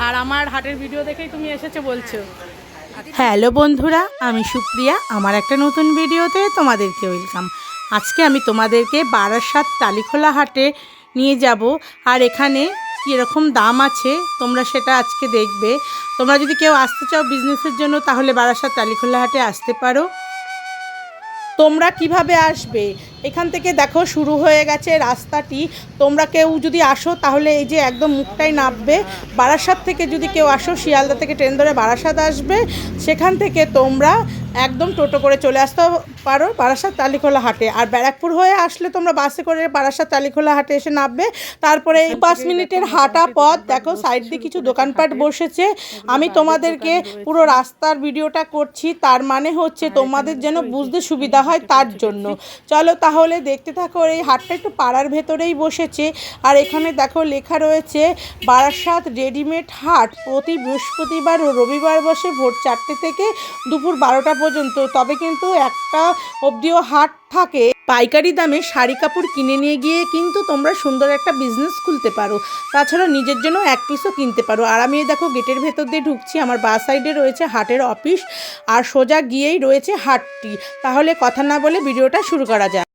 আর আমার হাটের ভিডিও দেখেই তুমি এসেছো বলছো। হ্যালো বন্ধুরা, আমি সুপ্রিয়া। আমার একটা নতুন ভিডিওতে তোমাদেরকে ওয়েলকাম। আজকে আমি তোমাদেরকে বারাসাত টালিখোলা হাটে নিয়ে যাব, আর এখানে কীরকম দাম আছে তোমরা সেটা আজকে দেখবে। তোমরা যদি কেউ আসতে চাও বিজনেসের জন্য তাহলে বারাসাত টালিখোলা হাটে আসতে পারো। তোমরা কিভাবে আসবে, এখান থেকে দেখো শুরু হয়ে গেছে রাস্তাটি। তোমরা কেউ যদি আসো তাহলে এই যে একদম মুখটাই নামবে। বারাসাত থেকে যদি কেউ আসো, শিয়ালদা থেকে ট্রেন ধরে বারাসাত আসবে, সেখান থেকে তোমরা একদম টোটো করে চলে আসতে পারো বারাসাত টালিখোলা হাটে। আর ব্যারাকপুর হয়ে আসলে তোমরা বাসে করে বারাসাত টালিখোলা হাটে এসে নামবে। তারপরে এই 5 মিনিটের হাঁটা পথ, দেখো সাইড দিয়ে কিছু দোকানপাট বসেছে। আমি তোমাদেরকে পুরো রাস্তার ভিডিওটা করছি, তার মানে হচ্ছে তোমাদের যেন বুঝতে সুবিধা হয় তার জন্য। চলো তাহলে দেখতে থাকো। এই হাটটা একটু পাড়ার ভেতরেই বসেছে, আর এখানে দেখো লেখা রয়েছে বারাসাত রেডিমেড হাট। প্রতি বৃহস্পতিবার ও রবিবার বসে ভোর 4টে থেকে দুপুর 12টা পর্যন্ত। তবে কিন্তু একটা অবধিও হাট থাকে। পাইকারি দামে শাড়ি কাপড় কিনে নিয়ে গিয়ে কিন্তু তোমরা সুন্দর একটা বিজনেস খুলতে পারো। তাছাড়া নিজের জন্য এক পিসও কিনতে পারো। আর আমি দেখো গেটের ভেতর দিয়ে ঢুকছি। আমার বাঁ সাইডে রয়েছে হাটের অফিস, আর সোজা গিয়েই রয়েছে হাটটি। তাহলে কথা না বলে ভিডিওটা শুরু করা যায়।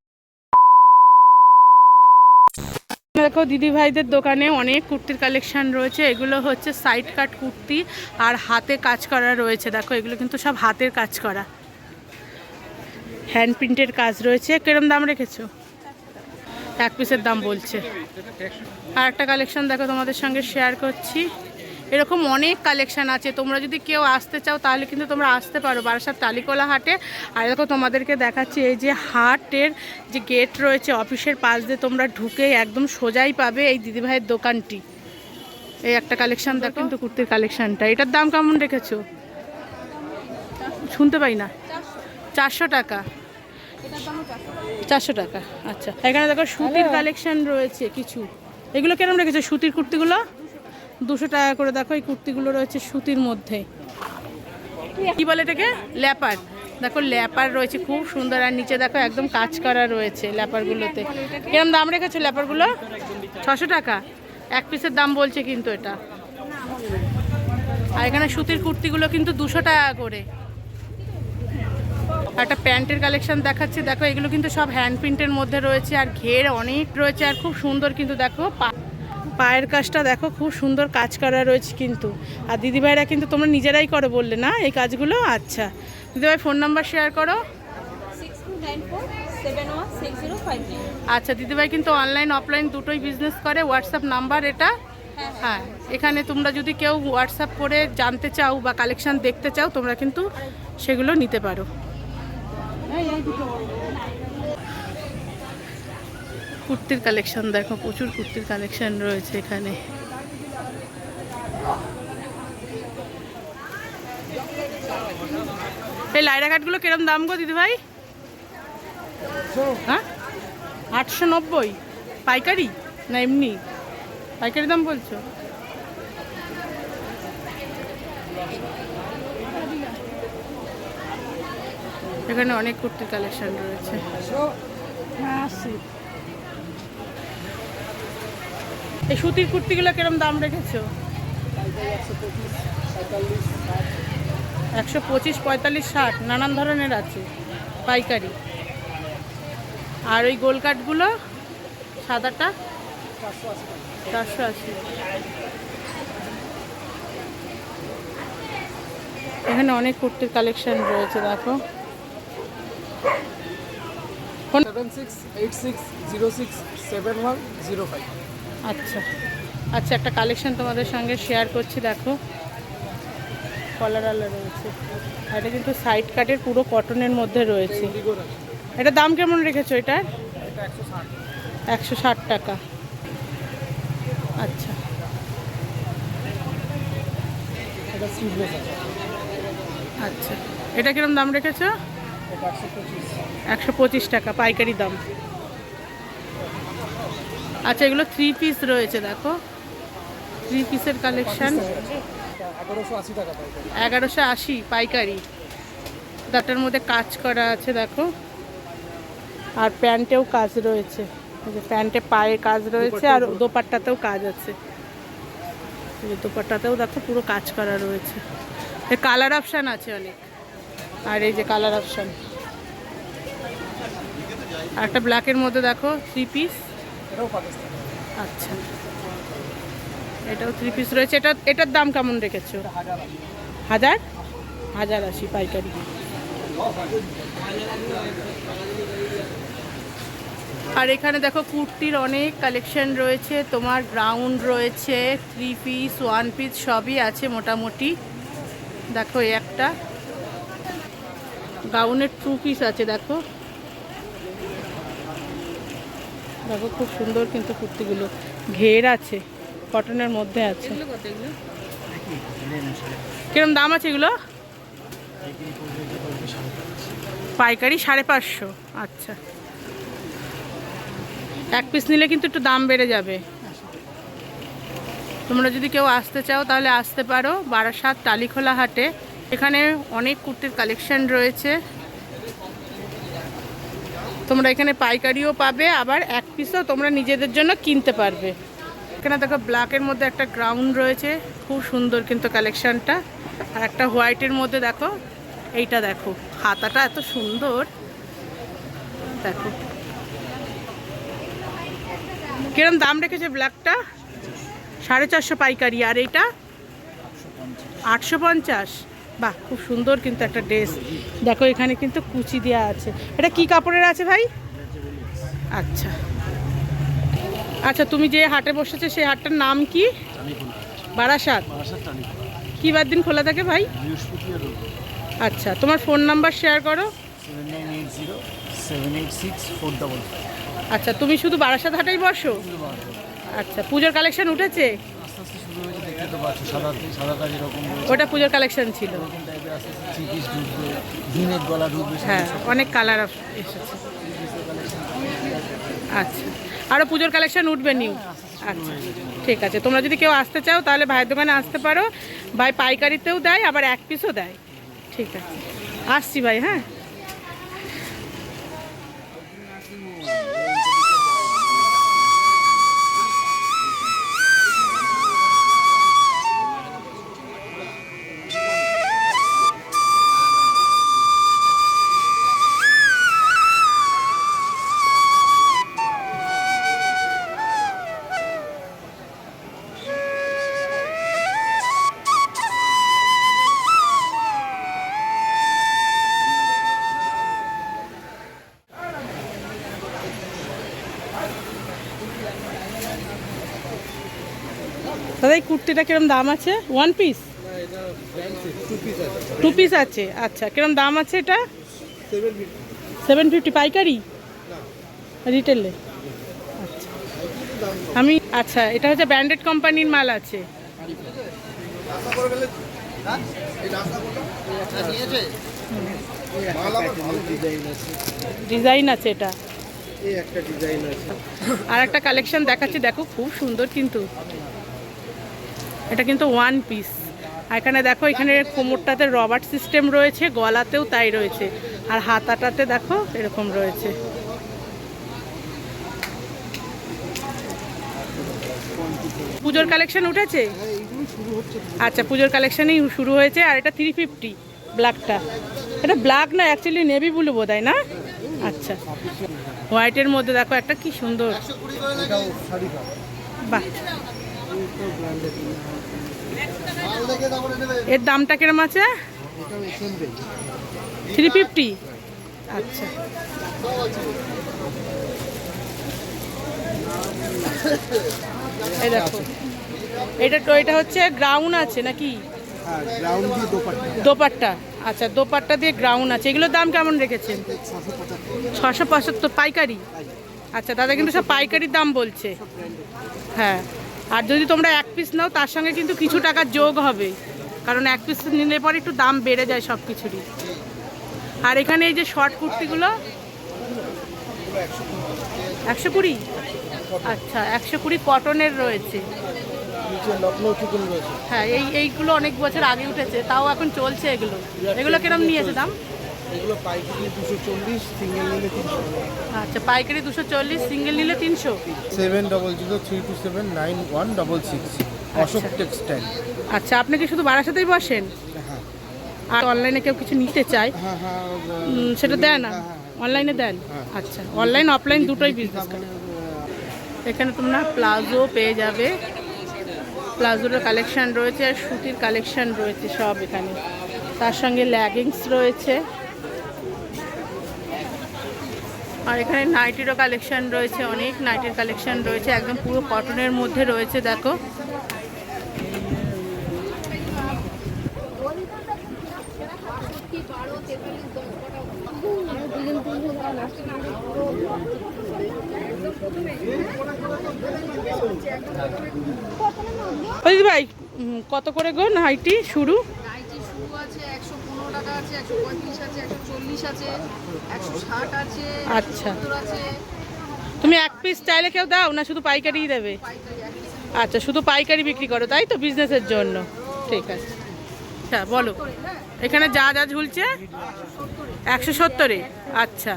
দেখো দিদি ভাইদের দোকানে অনেক কুর্তির কালেকশন রয়েছে। এগুলো হচ্ছে সাইড কাট কুর্তি আর হাতে কাজ করা রয়েছে। দেখো এগুলো কিন্তু সব হাতের কাজ করা, হ্যান্ড প্রিন্টের কাজ রয়েছে। কিরম দাম রেখেছো? এক পিসের দাম বলছে। আর একটা কালেকশন দেখো তোমাদের সঙ্গে শেয়ার করছি। এরকম অনেক কালেকশান আছে। তোমরা যদি কেউ আসতে চাও তাহলে কিন্তু তোমরা আসতে পারো বারাসাত টালিখোলা হাটে। আর দেখো তোমাদেরকে দেখাচ্ছি এই যে হাটের যে গেট রয়েছে অফিসের পাশ দিয়ে তোমরা ঢুকে একদম সোজাই পাবে এই দিদিভাইয়ের দোকানটি। এই একটা কালেকশান দেখো কিন্তু কুর্তির কালেকশানটা। এটার দাম কেমন রেখেছো? শুনতে পাই না। 400 টাকা। 400 টাকা। আচ্ছা, এখানে দেখো সুতির কালেকশান রয়েছে কিছু। এগুলো কেরম রেখেছো সুতির কুর্তিগুলো? 200 টাকা করে। দেখো এই কুর্তিগুলো রয়েছে সুতির মধ্যে। কি বলে এটাকে? ল্যাপার। দেখো ল্যাপার রয়েছে খুব সুন্দর। আর নিচে দেখো একদম কাজ করা রয়েছে ল্যাপারগুলোতে। কিরম দাম রেখেছো ল্যাপারগুলো? 600 টাকা। এক পিসের দাম বলছে কিন্তু এটা। আর এখানে সুতির কুর্তিগুলো কিন্তু 200 টাকা করে। একটা প্যান্টের কালেকশন দেখাচ্ছে। দেখো এগুলো কিন্তু সব হ্যান্ড প্রিন্টের মধ্যে রয়েছে, আর ঘের অনেক রয়েছে, আর খুব সুন্দর কিন্তু। দেখো পায়ের কাজটা দেখো খুব সুন্দর কাজ করা রয়েছে কিন্তু। আর দিদিভাইরা কিন্তু তোমরা নিজেরাই করো বললে না এই কাজগুলো? আচ্ছা দিদিভাই ফোন নাম্বার শেয়ার করো। 6294716059। আচ্ছা দিদিভাই কিন্তু অনলাইন অফলাইন দুটোই বিজনেস করে। হোয়াটসঅ্যাপ নাম্বার এটা। হ্যাঁ, এখানে তোমরা যদি কেউ হোয়াটসঅ্যাপ করে জানতে চাও বা কালেকশান দেখতে চাও তোমরা কিন্তু সেগুলো নিতে পারো। কুর্তির কালেকশন দেখো, প্রচুর কুর্তির কালেকশন রয়েছে এখানে। এই লাইরা কাঠগুলো কিরম দাম গো দিদিভাই? হ্যাঁ 890 পাইকারি না এমনি? পাইকারি দাম বলছো? এখানে অনেক কুর্তির কালেকশন রয়েছে। এই সুতির কুর্তিগুলো কিরম দাম রেখেছো? 125, 45, 60 নানান ধরনের আছে পাইকারি। আর ওই গোল কাঠগুলো সাদাটা 480। এখানে অনেক কুর্তির কালেকশন রয়েছে দেখো। 7686067105। আচ্ছা আচ্ছা, একটা কালেকশন তোমাদের সঙ্গে শেয়ার করছি। দেখো কলারওয়ালা রয়েছে। এটা কিন্তু সাইড কাটের পুরো কটনের মধ্যে রয়েছে। এটা দাম কেমন রেখেছো এটার? 160 টাকা। আচ্ছা আচ্ছা, এটা কিরম দাম রেখেছো? 125 টাকা পাইকারি দাম। আচ্ছা এগুলো 3 পিস রয়েছে। দেখো 3 পিসের কালেকশন। 1180 পাইকারি। তাটার মধ্যে কাজ করা আছে দেখো। আর প্যান্টেও কাজ রয়েছে, প্যান্টে পায়ে কাজ রয়েছে, আর দোপাট্টাতেও কাজ আছে। এই দোপাট্টাতেও দেখো পুরো কাজ করা রয়েছে। এই কালার অপশান আছে অনেক, আর এই যে কালার অপশান, আর একটা ব্ল্যাকের মধ্যে দেখো 3 পিস। আচ্ছা, এটাও 3 পিস রয়েছে। এটার দাম কেমন রেখেছো? 1080 পাইকারি। আর এখানে দেখো কুর্তির অনেক কালেকশন রয়েছে, তোমার গ্রাউন্ড রয়েছে, 3 পিস 1 পিস সবই আছে মোটামুটি। দেখো এই একটা গাউনের 2 পিস আছে, দেখো দেখো খুব সুন্দর কিন্তু কুর্তিগুলো, ঘের আছে, কটনের মধ্যে আছে। কিরম দাম আছে এগুলো? পাইকারি 550। আচ্ছা, 1 পিস নিলে কিন্তু একটু দাম বেড়ে যাবে। তোমরা যদি কেউ আসতে চাও তাহলে আসতে পারো বারাসাত টালিখোলা হাটে। এখানে অনেক কুর্তির কালেকশন রয়েছে, তোমরা এখানে পাইকারিও পাবে, আবার 1 পিসও তোমরা নিজেদের জন্য কিনতে পারবে। এখানে দেখো ব্ল্যাকের মধ্যে একটা গ্রাউন্ড রয়েছে, খুব সুন্দর কিন্তু কালেকশনটা। আর একটা হোয়াইটের মধ্যে দেখো, এইটা দেখো হাতাটা এত সুন্দর, দেখো কিরম দাম রেখেছে ব্ল্যাকটা? 450 পাইকারি। আর এইটা 850। বাহ, খুব সুন্দর কিন্তু একটা ড্রেস। দেখো এখানে কিন্তু কুচি দেওয়া আছে। এটা কি কাপড়ের আছে ভাই? আচ্ছা আচ্ছা, তুমি যে হাটে বসেছো সেই হাটটার নাম কি? বারাসাত। কি বার দিন খোলা থাকে ভাই? আচ্ছা, তোমার ফোন নাম্বার শেয়ার করো। 7980786455। আচ্ছা, তুমি শুধু বারাসাত হাটেই বসো? আচ্ছা, পুজোর কালেকশন উঠেছে? আস্তে আস্তে শুরু হয়েছে, দেখতে তো পাচ্ছ সাদা কাজ এরকম ওটা পুজোর কালেকশন ছিল। টাইপের আস্তে আস্তে 3 পিস ঢুকবে, ভিনের গলা ঢুকবে। হ্যাঁ, অনেক কালার এসেছে। আচ্ছা, আরও পুজোর কালেকশন উঠবে নিউ। আচ্ছা ঠিক আছে, তোমরা যদি কেউ আসতে চাও তাহলে ভাইয়ের দোকানে আসতে পারো। ভাই পাইকারিতেও দেয়, আবার 1 পিসও দেয়। ঠিক আছে, আসছি ভাই। হ্যাঁ, দাদা এই কুর্তিটা কিরম দাম আছে? 1 পিস? 2 পিস আছে। আচ্ছা, কিরম দাম আছে এটা? 750 পাইকারি, রিটেলে? আচ্ছা, আচ্ছা, এটা হচ্ছে ব্র্যান্ডেড কোম্পানির মাল আছে। ডিজাইন আছে এটা, আর একটা কালেকশন দেখাচ্ছি, দেখো খুব সুন্দর কিন্তু। এটা কিন্তু 1 পিস। আর এখানে দেখো, এখানে কোমরটাতে রবার সিস্টেম রয়েছে, গলাতেও তাই রয়েছে, আর হাতাটাতে দেখো এরকম রয়েছে। পুজোর কালেকশন উঠেছে? আচ্ছা, পুজোর কালেকশনই শুরু হয়েছে। আর এটা 350 ব্ল্যাকটা। এটা ব্ল্যাক না, অ্যাকচুয়ালি নেভি ব্লু বোধহয় না? আচ্ছা, হোয়াইটের মধ্যে দেখো একটা কি সুন্দর। বাহ, এর দামটা কিরম আছে? 350। আচ্ছা, এই দেখো এটা হচ্ছে গ্রাউন্ড আছে নাকি? দোপাট্টা। আচ্ছা, দোপাট্টা দিয়ে গ্রাউন্ড আছে। এগুলোর দাম কেমন রেখেছেন? 675 পাইকারি। আচ্ছা, দাদা কিন্তু সব পাইকারির দাম বলছে। হ্যাঁ, আর যদি তোমরা 1 পিস নাও তার সঙ্গে কিন্তু কিছু টাকা যোগ হবে, কারণ 1 পিস নিলে পরে একটু দাম বেড়ে যায় সব কিছুরই। আর এখানে এই যে শর্ট কুর্তিগুলো 120। আচ্ছা, 120 কটনের রয়েছে। হ্যাঁ, এইগুলো অনেক বছর আগে উঠেছে, তাও এখন চলছে এগুলো। এগুলো কিরম নিয়েছে দাম? এগুলো পাইকারি 240, সিঙ্গেল নিলে 300। আচ্ছা, পাইকারি 240, সিঙ্গেল নিলে 300। 7003279166। অশোক টেক্সটাইল। আচ্ছা, আপনি কি শুধু বারাসাতেই বসেন? হ্যাঁ আর অনলাইনে কেউ কিছু নিতে চায় হ্যাঁ হ্যাঁ সেটা দেয় না? অনলাইনে দেন? আচ্ছা, অনলাইন অফলাইন দুটোই বিজনেস করেন। এখানে তোমরা প্লাজো পেয়ে যাবে, প্লাজোর কালেকশন রয়েছে আর সুতির কালেকশন রয়েছে সব এখানে। তার সঙ্গে লেগিংস রয়েছে, আর এখানে নাইটিরও কালেকশন রয়েছে, অনেক নাইটির কালেকশন রয়েছে, একদম পুরো কটনের মধ্যে রয়েছে। দেখো দিদি ভাই, কত করে গো নাইটি শুরু? নাইটি শুরু আছে 115 টাকা আছে, 135 আছে, 140 আছে, 160 আছে, আচ্ছা, 70 আছে। তুমি এক পিস চাইলে কেউ দাও না শুধু পাইকারিই দেবে? আচ্ছা, শুধু পাইকারি বিক্রি করো তাই তো, বিজনেসের জন্য? ঠিক আছে, আচ্ছা বলো। এখানে যা যা ঝুলছে 170-এ? আচ্ছা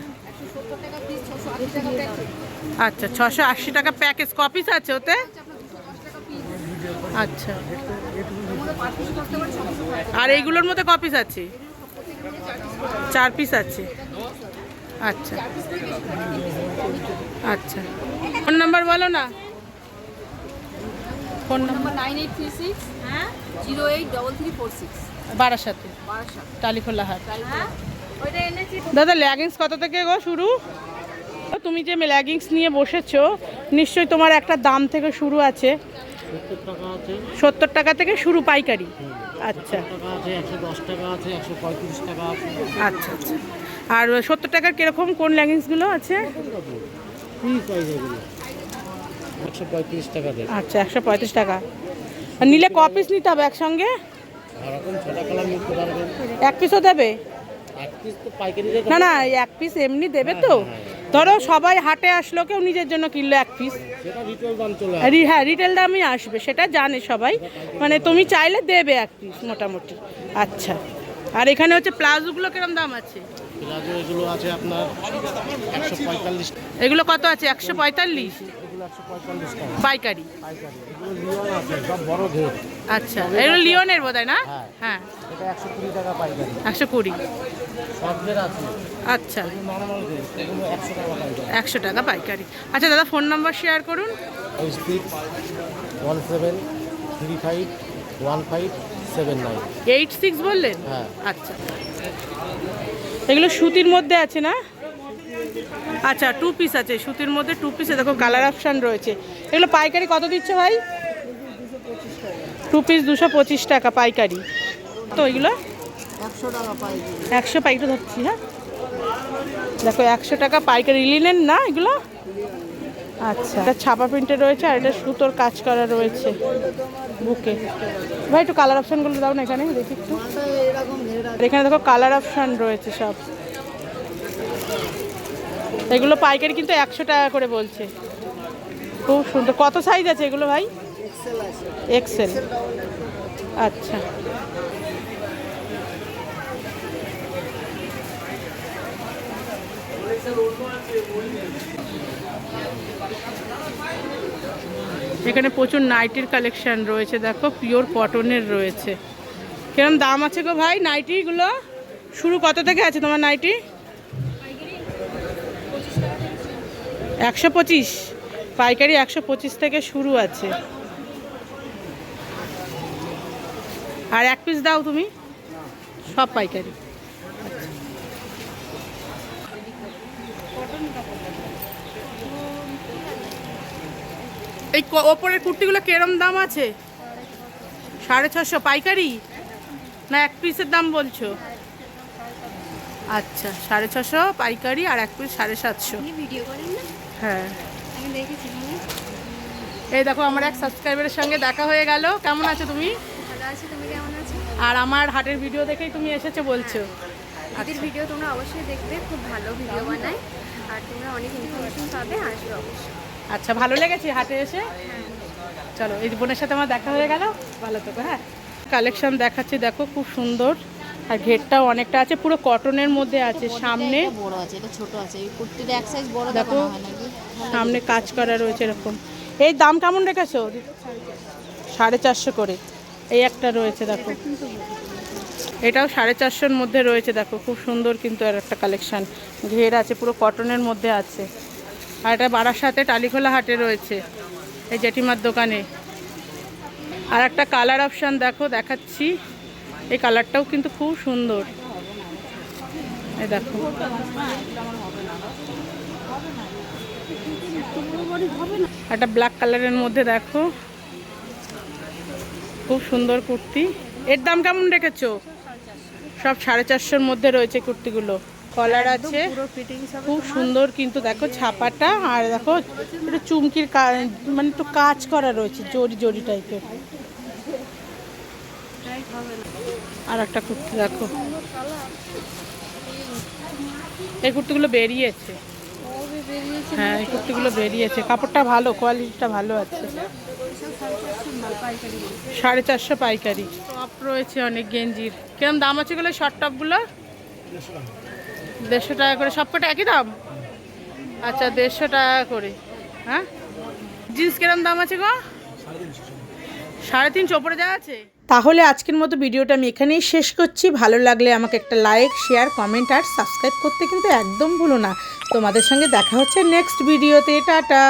আচ্ছা, 680 টাকা প্যাকেজ। কপিস আছে ওতে? আচ্ছা, আর এইগুলোর মধ্যে কপিস আছে? 4 পিস আছে। আচ্ছা আচ্ছা, ফোন নাম্বার বলো না। ফোন নাম্বার 9836 083346 বারাসাতে, বারাসাত। টালিখোলা হাট। দাদা লেগিংস কত থেকে গো শুরু? তুমি যে লেগিংস নিয়ে বসেছো নিশ্চয়ই তোমার একটা দাম থেকে শুরু আছে? 70 টাকা আছে, 70 টাকা থেকে শুরু পাইকারি? আচ্ছা টাকা আছে, 110 টাকা আছে, 135 টাকা আছে। আচ্ছা আচ্ছা, আর 70 টাকার কিরকম কোন লেগিংসগুলো আছে? ফ্রি প্রাইস এগুলো 135 টাকা দেয়। আচ্ছা, 135 টাকা। আর নিলে ক পিস নিতে হবে একসঙ্গে? এরকম ছোট কালার নিতে পারবেন। এক পিসও দেবে? এক পিস তো পাইকারি রেট। না না, এক পিস এমনি দেবে তো? ধরো সবাই হাটে আসলো, কেউ নিজের জন্য কিনলো এক পিস, সেটা রিটেল দাম চলে আসে। হ্যাঁ রিটেল দামই আসবে, সেটা জানে সবাই, মানে তুমি চাইলে দেবে এক পিস মোটামুটি। আচ্ছা, আর এখানে হচ্ছে প্লাজোগুলো কিরম দাম আছে? প্লাজো এগুলো আছে আপনার 145 টাকা। এগুলো কত আছে? 145? এগুলো 145 টাকা পাইকারি? পাইকারি। এগুলো লিওন আছে, সব বড় ঘের। আচ্ছা, এগুলো লিওনের বোধহয় না? হ্যাঁ। হ্যাঁ, এটা 120 টাকা পাইকারি। 120? সব ঘের আছে। আচ্ছা, নরমাল ঘের এগুলো 100 টাকা পাইকারি। 100 টাকা পাইকারি। আচ্ছা দাদা, ফোন নাম্বার শেয়ার করুন। 8617351579। 86 বললেন? হ্যাঁ। আচ্ছা, এগুলো সুতির মধ্যে আছে না? আচ্ছা, 2 পিস আছে সুতির মধ্যে, 2 পিসে দেখো কালার অপশান রয়েছে। এগুলো পাইকারি কত দিচ্ছ ভাই? 2 পিস 225 টাকা পাইকারি। তো এগুলো 100 টাকা পাইকারি। 100 পাইকারি ধরছি। হ্যাঁ দেখো 100 টাকা পাইকারি। লিনেন না এগুলো? আচ্ছা, এটা ছাপা প্রিন্টে রয়েছে আর এটা সুতোর কাজ করা রয়েছে বুকে। ভাই একটু কালার অপশানগুলো দাও না এখানে দেখি একটু। এখানে দেখো কালার অপশান রয়েছে সব। এগুলো পাইকারি কিন্তু 100 টাকা করে বলছে। খুব সুন্দর। কত সাইজ আছে এগুলো ভাই? এক্সেল। আচ্ছা, এখানে প্রচুর নাইটির কালেকশন রয়েছে, দেখো পিওর কটনের রয়েছে। কিরম দাম আছে গো ভাই নাইটিগুলো? শুরু কত থেকে আছে তোমার নাইটি? 125? পাইকারি 125 থেকে শুরু আছে। আর এক পিস দাও তুমি? সব পাইকারি। এই ওপরের কুর্তিগুলো কিরম দাম আছে? 650 পাইকারি না এক পিসের দাম বলছো? আচ্ছা, 650 পাইকারি আর এক পিস 750। ভিডিও করেন না? হ্যাঁ, আমি দেখেছি। এই দেখো আমার এক সাবস্ক্রাইবারের সঙ্গে দেখা হয়ে গেল। কেমন আছো তুমি? ভালো আছি, তুমি কেমন আছো? আর আমার হাটের ভিডিও দেখেই তুমি এসেছো বলছো? দিদির ভিডিও তোমরা অবশ্যই দেখবে, খুব ভালো ভিডিও বানায় আর তোমরা অনেক ইনফরমেশন পাবে, আসবে অবশ্যই। আচ্ছা, ভালো লেগেছে হাটে এসে? চলো, এই বোনের সাথে আমার দেখা হয়ে গেল, ভালো থেকো। হ্যাঁ, কালেকশন দেখাচ্ছি দেখো, খুব সুন্দর। আর ঘেরটাও অনেকটা আছে, পুরো কটনের মধ্যে আছে। সামনে বড় আছে, এটা ছোট আছে। এই কুর্তিটা এক সাইজ বড় দেখো, সামনে কাজ করা রয়েছে এরকম। এই দাম কেমন রেখেছো? 450 করে। এই একটা রয়েছে দেখো, এটাও 450-র মধ্যে রয়েছে দেখো, খুব সুন্দর কিন্তু আর একটা কালেকশান, ঘের আছে, পুরো কটনের মধ্যে আছে। আর এটা বারাসাতে টালিখোলা হাটে রয়েছে, এই জেঠিমার দোকানে। আর একটা কালার অপশান দেখো, দেখাচ্ছি, এই কালারটাও কিন্তু খুব সুন্দর, এই দেখো। একটা ব্ল্যাক কালারের মধ্যে দেখো, খুব সুন্দর কুর্তি। এর দাম কেমন রেখেছো? সব 450-র মধ্যে রয়েছে কুর্তিগুলো। কলার আছে, খুব সুন্দর কিন্তু দেখো ছাপাটা, আর দেখো একটু চুমকির মানে একটু কাজ করা রয়েছে, জরি জরি টাইপের। আর একটা কুর্তি দেখো, এই কুর্তিগুলো বেরিয়েছে, হ্যাঁ এই কুর্তিগুলো বেরিয়েছে, কাপড়টা ভালো, কোয়ালিটিটা ভালো আছে। 450 পাইকারি। টপ রয়েছে অনেক গেঞ্জির, কিরম দাম আছে এগুলো? শর্ট টপগুলো 150 টাকা করে, সবকটা একই দাম? আচ্ছা 150 টাকা করে। হ্যাঁ, জিন্স কিরম দাম আছে গো? 350 ওপরে যা আছে। তাহলে আজকের মতো ভিডিওটা আমি এখানেই শেষ করছি। ভালো লাগলে আমাকে একটা লাইক, শেয়ার, কমেন্ট আর সাবস্ক্রাইব করতে কিন্তু একদম ভুলো না। তোমাদের সঙ্গে দেখা হচ্ছে নেক্সট ভিডিওতে। টাটা।